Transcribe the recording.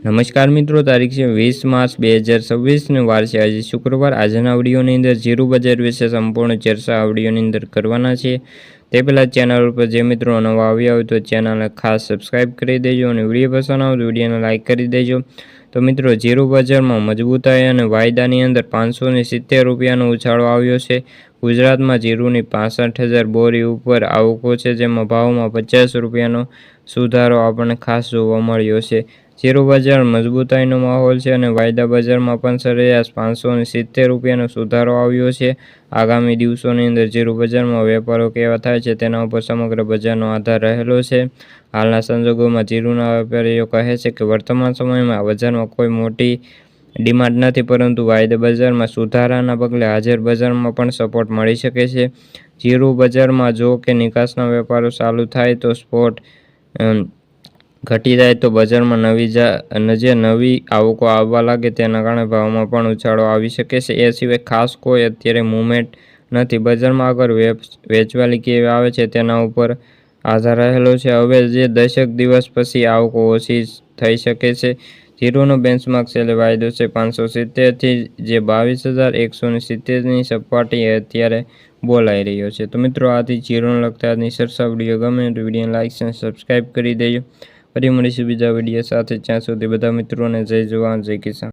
નમસ્કાર મિત્રો, તારીખ છે 20 માર્ચ 2026 વાર છે આજે શુક્રવાર। આજના વિડીયોની અંદર જીરું બજાર વિશે સંપૂર્ણ ચર્ચા આ વિડીયોની અંદર કરવાના છે। તે પહેલાં ચેનલ ઉપર જે મિત્રો નવા આવ્યા હોય તો ચેનલને ખાસ સબસ્ક્રાઈબ કરી દેજો અને વિડીયો પસંદ આવે તો વિડીયોને લાઇક કરી દેજો। તો મિત્રો, જીરું બજારમાં મજબૂતાઈ અને વાયદાની અંદર 570 રૂપિયાનો ઉછાળો આવ્યો છે। ગુજરાતમાં જીરુની 65,000 બોરી ઉપર આવકો છે, જેમાં ભાવમાં 50 રૂપિયાનો સુધારો આપણને ખાસ જોવા મળ્યો છે। જીરું બજાર મજબૂતાઈનો માહોલ છે અને વાયદા બજારમાં પણ સરેરાશ 570 રૂપિયાનો સુધારો આવ્યો છે। આગામી દિવસોની અંદર જીરું બજારમાં વેપારો કેવા થાય છે તેના ઉપર સમગ્ર બજારનો આધાર રહેલો છે। હાલના સંજોગોમાં જીરુના વેપારીઓ કહે છે કે વર્તમાન સમયમાં બજારમાં કોઈ મોટી ડિમાન્ડ નથી, પરંતુ વાયદા બજારમાં સુધારાના પગલે હાજર બજારમાં પણ સપોર્ટ મળી શકે છે। જીરું બજારમાં જો કે નિકાસના વેપારો ચાલુ થાય તો સ્પોટ ઘટી જાય તો બજારમાં નવી આવકો આવવા લાગે તેના કારણે ભાવમાં પણ ઉછાળો આવી શકે છે। એ સિવાય ખાસ કોઈ અત્યારે મુવમેન્ટ નથી, બજારમાં આગળ વેચવાલી કેવી આવે છે તેના ઉપર આધાર રહેલો છે। હવે જે દસેક દિવસ પછી આવકો ઓછી થઈ શકે છે। જીરુનો બેન્ચમાર્ક છેલ્લે વાયદો છે 570 થી, જે 22,170ની સપાટી અત્યારે બોલાઈ રહ્યો છે। તો મિત્રો, આથી જીરુને લગતા આજની ચર્ચા વિડીયો ગમે તો વિડીયોને લાઇક અને સબસ્ક્રાઈબ કરી દેજો। ફરી મળીશું બીજા વિડીયો સાથે, ત્યાં સુધી બધા મિત્રોને જય જવાન જય કિસાન।